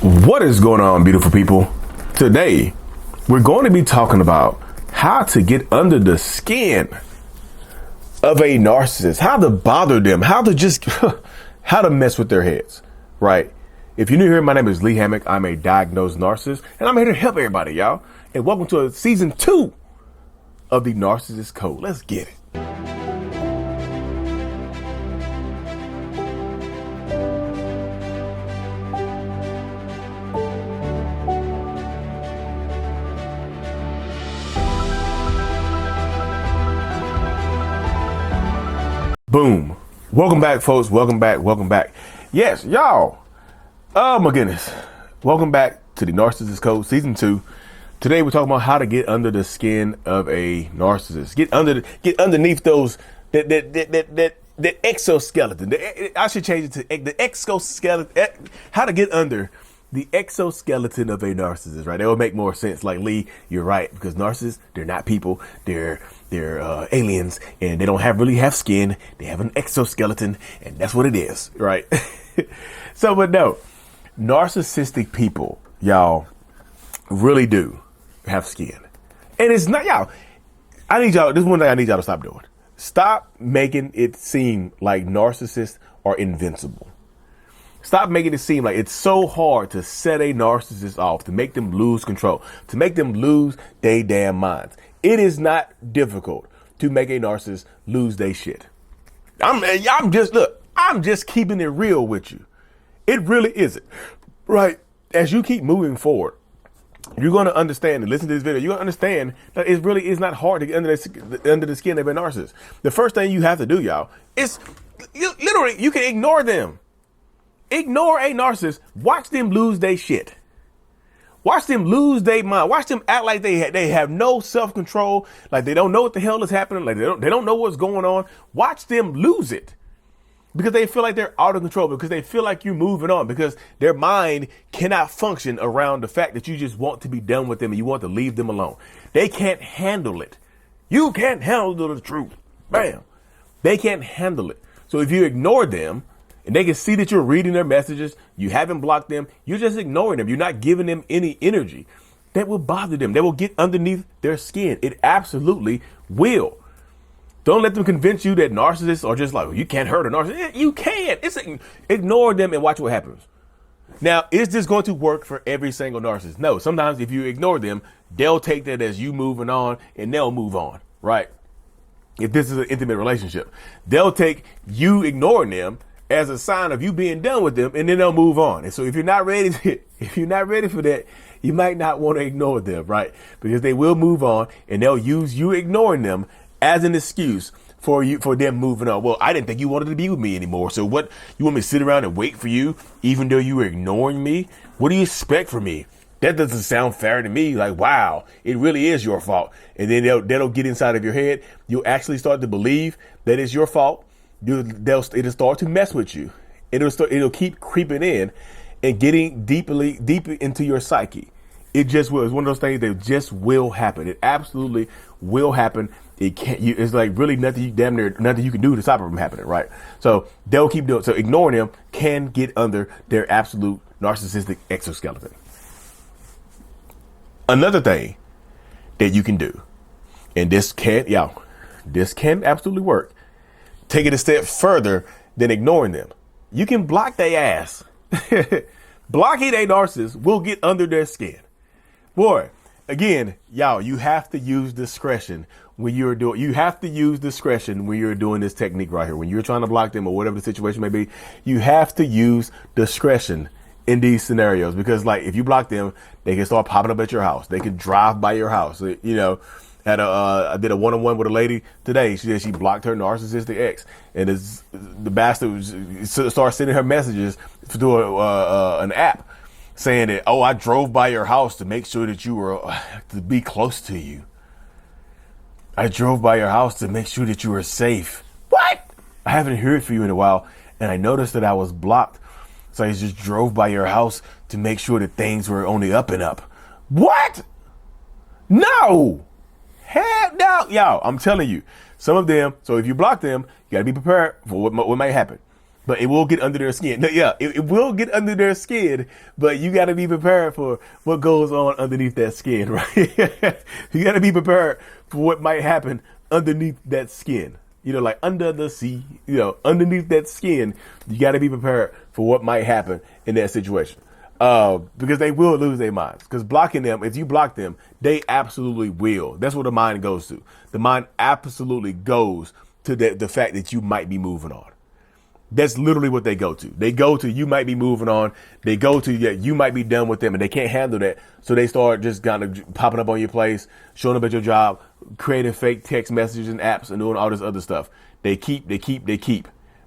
What is going on, beautiful people? Today, we're going to be talking about how to get under the skin of a narcissist, how to bother them, how to just, how to mess with their heads, right? If you're new here, my name is Lee Hammock. I'm a diagnosed narcissist, and I'm here to help everybody, y'all. And welcome to season 2 of the Narcissist Code. Let's get it. Boom. Welcome back, folks. Welcome back. Yes, y'all. Oh my goodness. Welcome back to the Narcissist Code season 2. Today we're talking about how to get under the skin of a narcissist. Get underneath those that exoskeleton. I should change it to the exoskeleton. How to get under the exoskeleton of a narcissist, right? That would make more sense. Like, Lee, you're right, because narcissists, they're not people. They're aliens, and they don't really have skin. They have an exoskeleton, and that's what it is, right? But no, narcissistic people, y'all, really do have skin. And it's not, y'all, this is one thing I need y'all to stop doing. Stop making it seem like narcissists are invincible. Stop making it seem like it's so hard to set a narcissist off, to make them lose control, to make them lose their damn minds. It is not difficult to make a narcissist lose their shit. I'm just keeping it real with you. It really isn't, right? As you keep moving forward, you're going to understand and listen to this video. You're going to understand that it really is not hard to get under the skin of a narcissist. The first thing you have to do, y'all, is you can ignore them. Ignore a narcissist. Watch them lose their shit. Watch them lose their mind. Watch them act like they have no self-control, like they don't know what the hell is happening, like they don't know what's going on. Watch them lose it because they feel like they're out of control, because they feel like you're moving on, because their mind cannot function around the fact that you just want to be done with them and you want to leave them alone. They can't handle it. You can't handle the truth. Bam. They can't handle it. So if you ignore them, and they can see that you're reading their messages, you haven't blocked them, you're just ignoring them. You're not giving them any energy. That will bother them. They will get underneath their skin. It absolutely will. Don't let them convince you that narcissists are just like, you can't hurt a narcissist. You can. Ignore them and watch what happens. Now, is this going to work for every single narcissist? No. Sometimes if you ignore them, they'll take that as you moving on and they'll move on, right? If this is an intimate relationship, they'll take you ignoring them as a sign of you being done with them, and then they'll move on. And so if you're not ready for that, you might not want to ignore them, right? Because they will move on, and they'll use you ignoring them as an excuse for them moving on. Well, I didn't think you wanted to be with me anymore. So what, you want me to sit around and wait for you even though you were ignoring me? What do you expect from me? That doesn't sound fair to me. Like, wow, it really is your fault. And then that'll get inside of your head. You'll actually start to believe that it's your fault. It'll start to mess with you. It'll keep creeping in and getting deeper into your psyche. It just will. It's one of those things that just will happen. It absolutely will happen. It's like really nothing you can do to stop it from happening, right? So they'll keep doing. So ignoring them can get under their absolute narcissistic exoskeleton. Another thing that you can do, and this can absolutely work. Take it a step further than ignoring them. You can block their ass. Blocking a narcissist will get under their skin. Boy, again, y'all, you have to use discretion when you're doing this technique right here. When you're trying to block them or whatever the situation may be, you have to use discretion in these scenarios, because like if you block them, they can start popping up at your house. They can drive by your house. I did a one-on-one with a lady today. She said she blocked her narcissistic ex, and the bastard started sending her messages through an app saying that, oh, I drove by your house to make sure that you were to be close to you. I drove by your house to make sure that you were safe. What? I haven't heard from you in a while, and I noticed that I was blocked. So I just drove by your house to make sure that things were on the up and up. What? No. Hell no. Y'all, I'm telling you, some of them, so if you block them, you got to be prepared for what might happen. but it will get under their skin. No, yeah, it will get under their skin, but you got to be prepared for what goes on underneath that skin, right? You got to be prepared for what might happen underneath that skin. You know, like under the sea, you know, underneath that skin, you got to be prepared for what might happen in that situation. Because they will lose their minds. Because blocking them, if you block them, they absolutely will. That's what the mind goes to. The mind absolutely goes to the fact that you might be moving on. That's literally what they go to. They go to, you might be moving on. They go to, yeah, you might be done with them, and they can't handle that. So they start just kind of popping up on your place, showing up at your job, creating fake text messages and apps and doing all this other stuff. They keep,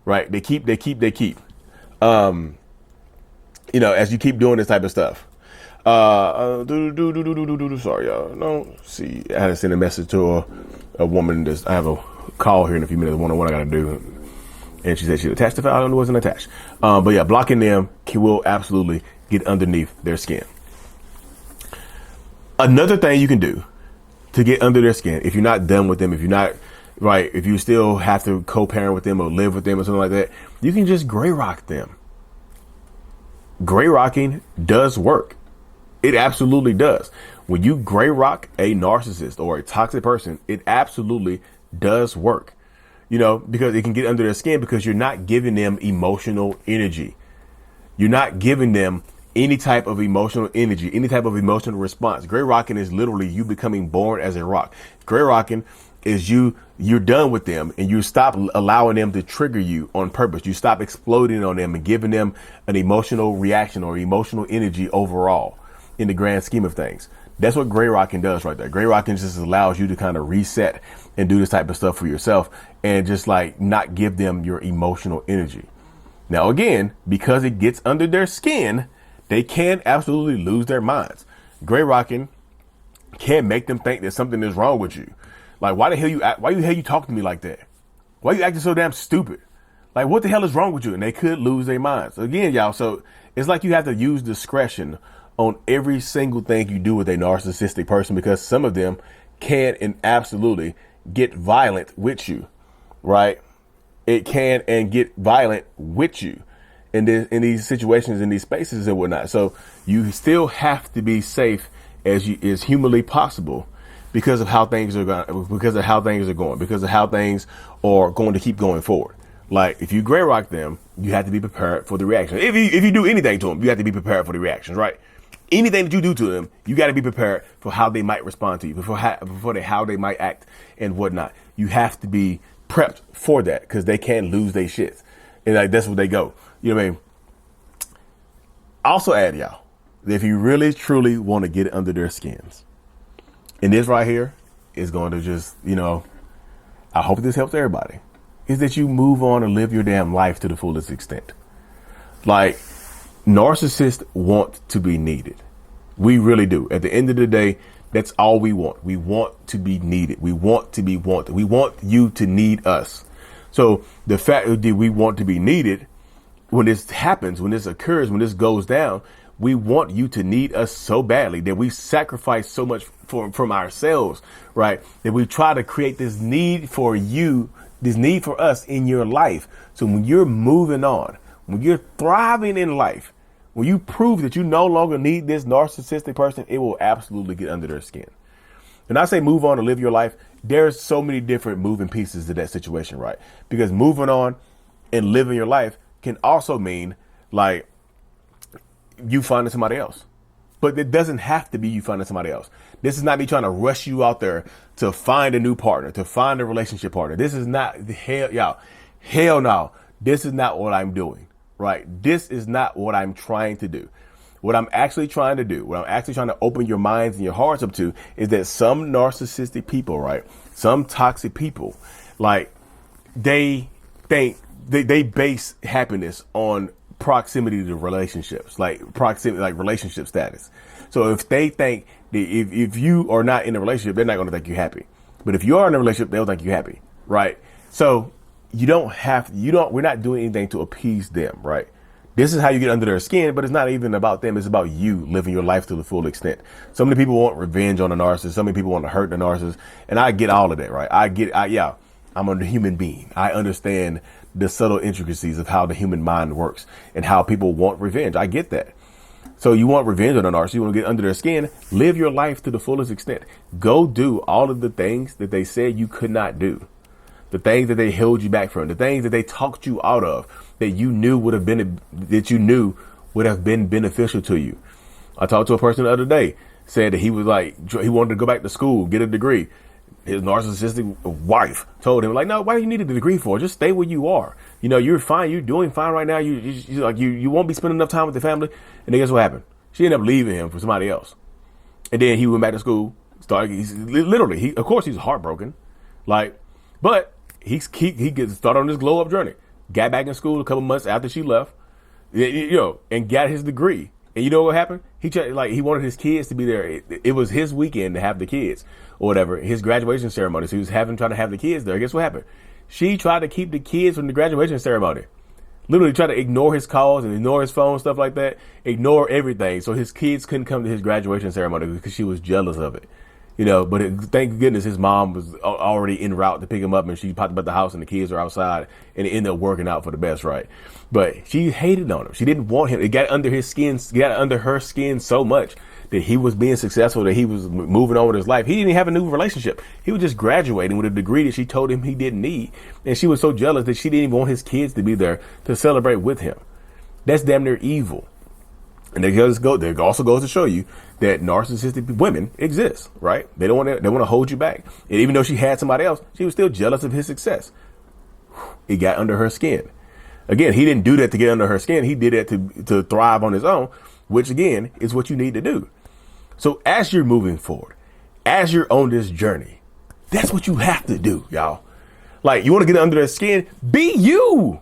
right? They keep. You know, as you keep doing this type of stuff. Sorry, y'all. No, see, I had to send a message to a woman. I have a call here in a few minutes. One I got to do. And she said she attached the file and it wasn't attached. But yeah, blocking them will absolutely get underneath their skin. Another thing you can do to get under their skin, if you're not done with them, if you're not, right, if you still have to co-parent with them or live with them or something like that, you can just gray rock them. Gray rocking does work. It absolutely does. When you gray rock a narcissist or a toxic person, it absolutely does work. You know, because it can get under their skin because you're not giving them emotional energy. You're not giving them any type of emotional energy, any type of emotional response. Gray rocking is literally you becoming born as a rock. Gray rocking is you're done with them and you stop allowing them to trigger you on purpose. You stop exploding on them and giving them an emotional reaction or emotional energy overall in the grand scheme of things. That's what gray rocking does right there. Gray rocking just allows you to kind of reset and do this type of stuff for yourself and just like not give them your emotional energy. Now, again, because it gets under their skin, they can absolutely lose their minds. Gray rocking can make them think that something is wrong with you. Like, why the hell you talk to me like that? Why you acting so damn stupid? Like, what the hell is wrong with you? And they could lose their minds. Again, y'all, so it's like you have to use discretion on every single thing you do with a narcissistic person, because some of them can and absolutely get violent with you, right? It can and get violent with you in these situations, in these spaces and whatnot. So you still have to be safe as humanly possible because of how things are going, because of how things are going to keep going forward. Like, if you gray rock them, you have to be prepared for the reaction. If you do anything to them, you have to be prepared for the reactions, right? Anything that you do to them, you got to be prepared for how they might respond to you, how they might act and whatnot. You have to be prepped for that because they can lose their shit. And like, that's where they go. You know what I mean? Also add, y'all, that if you really, truly want to get under their skins, and this right here is going to just, you know, I hope this helps everybody, is that you move on and live your damn life to the fullest extent. Like, narcissists want to be needed. We really do. At the end of the day, that's all we want. We want to be needed. We want to be wanted. We want you to need us. So the fact that we want to be needed, when this happens, when this occurs, when this goes down, we want you to need us so badly that we sacrifice so much from ourselves, right? That we try to create this need for you, this need for us in your life. So when you're moving on, when you're thriving in life, when you prove that you no longer need this narcissistic person, it will absolutely get under their skin. And I say move on and live your life. There's so many different moving pieces to that situation, right? Because moving on and living your life can also mean like you finding somebody else. But it doesn't have to be you finding somebody else. This is not me trying to rush you out there to find a new partner, to find a relationship partner. This is not, hell no. This is not what I'm doing. Right? This is not what I'm trying to do. What I'm actually trying to do, what I'm actually trying to open your minds and your hearts up to, is that some narcissistic people, right? Some toxic people, like they think they base happiness on proximity to relationships, like relationship status. So if they think that if you are not in a relationship, they're not going to think you're happy. But if you are in a relationship, they'll think you're happy. Right? So we're not doing anything to appease them, right? This is how you get under their skin, but it's not even about them. It's about you living your life to the full extent. So many people want revenge on the narcissist. So many people want to hurt the narcissist. And I get all of that, right? I'm a human being. I understand the subtle intricacies of how the human mind works and how people want revenge. I get that. So you want revenge on a narcissist, you want to get under their skin, live your life to the fullest extent. Go do all of the things that they said you could not do. The things that they held you back from, the things that they talked you out of, that you knew would have been beneficial to you. I talked to a person the other day, said that he wanted to go back to school, get a degree. His narcissistic wife told him, like, no, why do you need a degree for? Just stay where you are. You know, you're fine. You're doing fine right now. You won't be spending enough time with the family. And then guess what happened? She ended up leaving him for somebody else. And then he went back to school. Of course, he's heartbroken. But he gets started on this glow up journey. Got back in school a couple months after she left, and got his degree. And you know what happened? He wanted his kids to be there. It was his weekend to have the kids or whatever, his graduation ceremony. So he was trying to have the kids there. Guess what happened? She tried to keep the kids from the graduation ceremony. Literally tried to ignore his calls and ignore his phone, stuff like that. Ignore everything. So his kids couldn't come to his graduation ceremony because she was jealous of it. But thank goodness his mom was already en route to pick him up, and she popped up at the house and the kids are outside, and it ended up working out for the best, right? But she hated on him. She didn't want him. It got under her skin so much that he was being successful, that he was moving on with his life. He didn't even have a new relationship. He was just graduating with a degree that she told him he didn't need. And she was so jealous that she didn't even want his kids to be there to celebrate with him. That's damn near evil. And it also goes to show you that narcissistic women exist, right? They want to hold you back. And even though she had somebody else, she was still jealous of his success. It got under her skin. Again, he didn't do that to get under her skin. He did it to thrive on his own, which again is what you need to do. So as you're moving forward, as you're on this journey, that's what you have to do, y'all. Like, you want to get under their skin? Be you.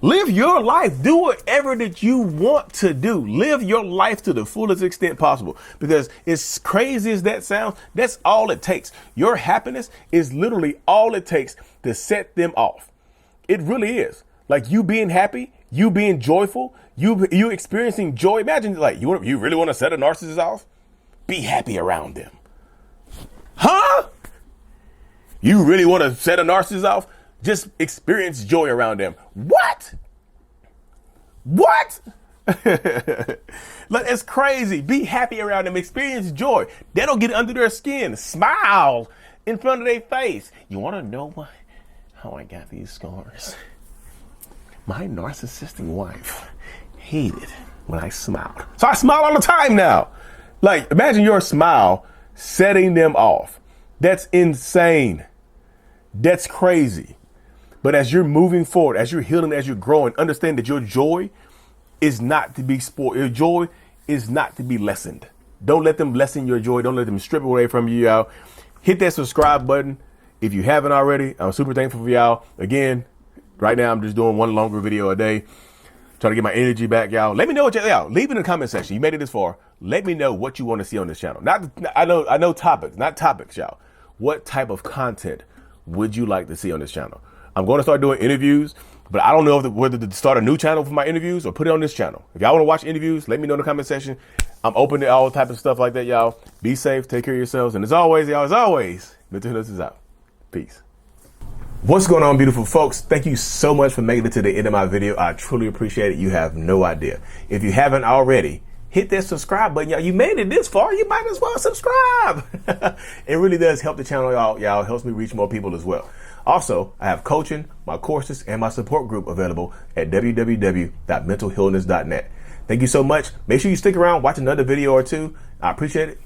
Live your life. Do whatever that you want to do. Live your life to the fullest extent possible. Because as crazy as that sounds, that's all it takes. Your happiness is literally all it takes to set them off. It really is. Like, you being happy, you being joyful, you experiencing joy. Imagine, like, you really want to set a narcissist off? Be happy around them. Huh? You really want to set a narcissist off? Just experience joy around them. What? Look, it's crazy. Be happy around them. Experience joy. That'll get under their skin. Smile in front of their face. You want to know how I got these scars? My narcissistic wife hated when I smiled. So I smile all the time now. Like, imagine your smile setting them off. That's insane. That's crazy. But as you're moving forward, as you're healing, as you're growing, understand that your joy is not to be spoiled. Your joy is not to be lessened. Don't let them lessen your joy. Don't let them strip it away from you, y'all. Hit that subscribe button if you haven't already. I'm super thankful for y'all. Again, right now I'm just doing one longer video a day. Trying to get my energy back, y'all. Let me know what y'all leave in the comment section. You made it this far. Let me know what you want to see on this channel. I know topics, not topics, y'all. What type of content would you like to see on this channel? I'm going to start doing interviews, but I don't know whether to start a new channel for my interviews or put it on this channel. If y'all want to watch interviews, let me know in the comment section. I'm open to all type of stuff like that, y'all. Be safe, take care of yourselves, and as always, mental healness is out. Peace. What's going on, beautiful folks? Thank you so much for making it to the end of my video. I truly appreciate it. You have no idea. If you haven't already, hit that subscribe button, y'all. You made it this far, you might as well subscribe. It really does help the channel, y'all. It helps me reach more people as well. Also, I have coaching, my courses, and my support group available at www.mentalhealness.net. Thank you so much. Make sure you stick around, watch another video or two. I appreciate it.